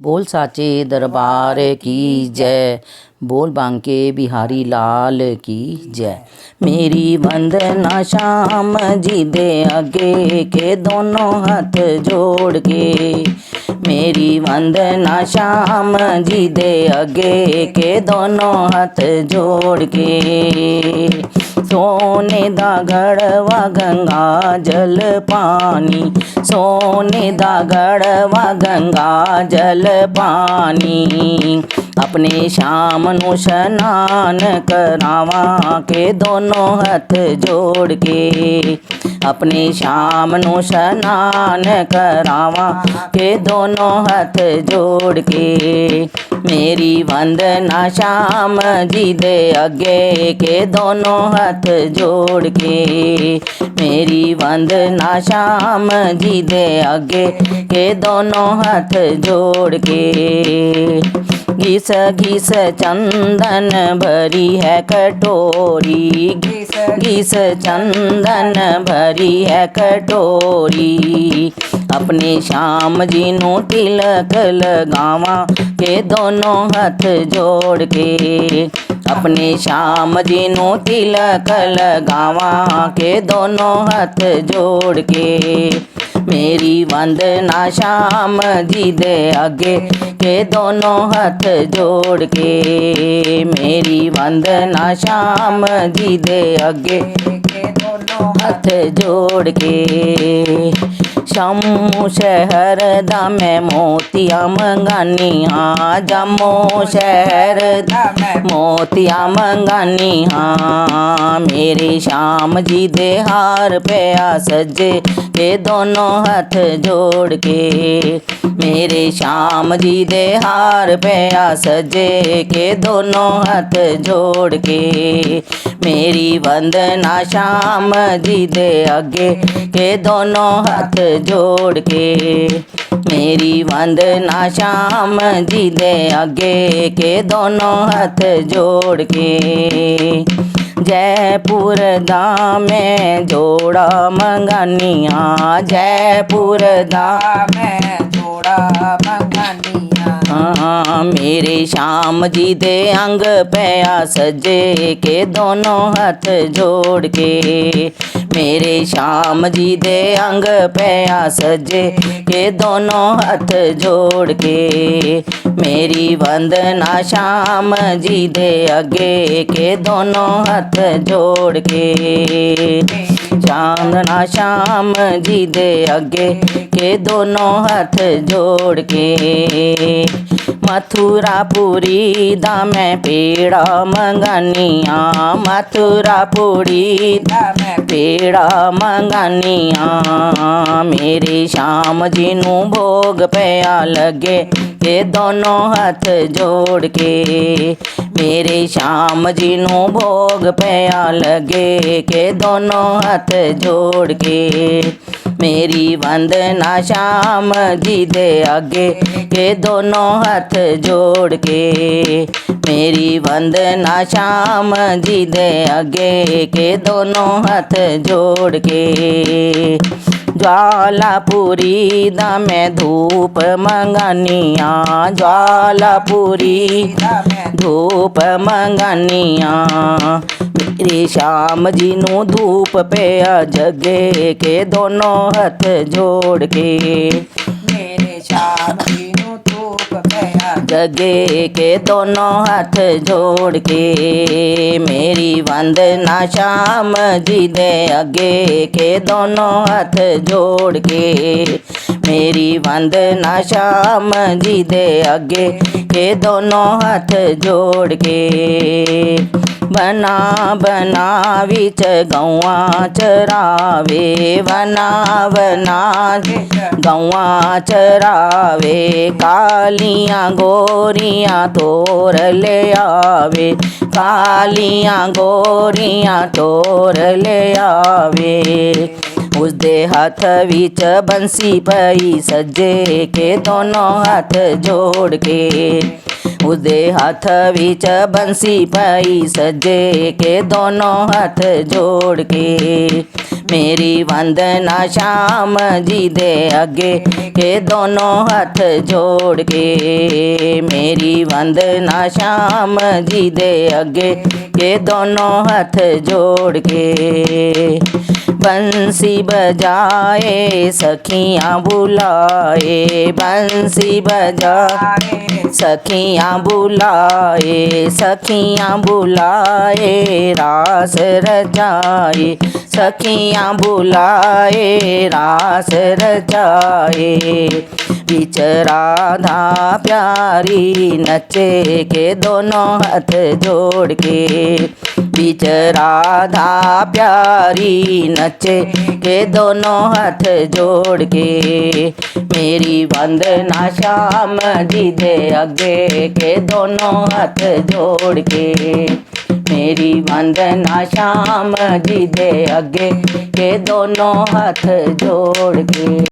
बोल साचे दरबार की जय, बोल बांके बिहारी लाल की जय। मेरी वंदना श्याम जी दे आगे के दोनों हाथ जोड़ के, मेरी वंदना श्याम जी दे आगे के दोनों हाथ जोड़ के। सोने दा गढ़वा गंगा जल पानी, सोने दा गढ़वा गंगा जल पानी। अपने श्याम नू स्नान करावा के दोनों हाथ जोड़ के, अपने श्याम नू स्नान करावा के दोनों हाथ जोड़ के। मेरी वंदना श्याम जी दे अगे के दोनों हाथ जोड़ के, मेरी वंदना श्याम जी दे अगे के दोनों हाथ जोड़ के। घिस घिस चंदन भरी है कटोरी, घिस चंदन भरी है कटोरी। अपने श्याम जी नू तिलक लगावा के दोनों हाथ जोड़ के, अपने श्याम जी नू तिलक लगावा के दोनों हाथ जोड़ के। मेरी वंदना श्याम जी दे आगे के दोनों हाथ जोड़ के, मेरी वंदना श्याम जी दे आगे के दोनों हाथ जोड़ के। जम्मू शहर दा मैं मोतिया मंगानी हाँ, जम्मू शहर दा मैं मोतिया मंगानी हाँ। मेरे श्याम जी दे हार पिया सजे के दोनों हाथ जोड़ के, मेरे श्याम जी दे हार पिया सजे के दोनों हाथ जोड़ के। मेरी वंदना श्याम जी दे आगे के दोनों हाथ जोड़ के, मेरी वंदना श्याम जी दे आगे के दोनों हाथ जोड़ के। जयपुर दा मैं जोड़ा मंगानिया, जयपुर दा मैं जोड़ा मंगानिया हाँ। मेरे श्याम जी दे अंग पिया सजे के दोनों हाथ जोड़ के, मेरे श्याम जी दे अंग पिया सजे के दोनों हाथ जोड़ के। मेरी वंदना श्याम जी दे आगे के दोनों हाथ जोड़ के, चांदना श्याम जी दे आगे के दोनों हाथ जोड़ के। मथुरापुरी दा मैं पेड़ा मंगानिया, मथुरापुरी दा मैं पेड़ा मंगानिया। मेरे श्याम जी नू भोग पिया लगे के दोनों हाथ जोड़ के, मेरे श्याम जी नू भोग पिया लगे के दोनों हाथ जोड़ के। मेरी वंदना श्याम जी दे आगे के दोनों हाथ जोड़ के, मेरी वंदना श्याम जी दे आगे के दोनों हाथ जोड़ के। ज्वालापुरी दा मैं धूप मंगानिया, ज्वालापुरी दा मैं धूप मंगानिया। मेरे श्याम जी नू धूप पिया जगे के दोनों हाथ जोड़ के, मेरे श्याम जी नू धूप पिया जगे के दोनों हाथ जोड़ के। मेरी वंदना श्याम जी दे आगे के दोनों हाथ जोड़ के, मेरी वंदना श्याम जी दे आगे के दोनों हाथ जोड़ के। बना बना विच गौआ चरावे, बना बना गौआ चरावे। कालियां गोरियां तोर ले आवे, कालियां गोरियां तोर ले आवे। उसदे हाथ विच बंसी पई सजे के दोनों हाथ जोड़ के, उसदे हाथ विच बंसी पई सजे के दोनों हाथ जोड़ के। मेरी वंदना श्याम जी दे अगे के दोनों हाथ जोड़ के। मेरी वंदना श्याम जी दे अगे के दोनों हाथ जोड़ के। बंसी बजाए सखियाँ बुलाए, बंसी बजाए सखियाँ बुलाए, सखियाँ बुलाए रास रचाए, सखियाँ बुलाए रास रचाए। बीच राधा प्यारी नचे के दोनों हाथ जोड़ के। बीच राधा प्यारी नचे के दोनों हाथ जोड़ के। मेरी वंदना श्याम जी दे अगे के दोनों हाथ जोड़ के। मेरी वंदना श्याम जी दे अगे के दोनों हाथ जोड़ के।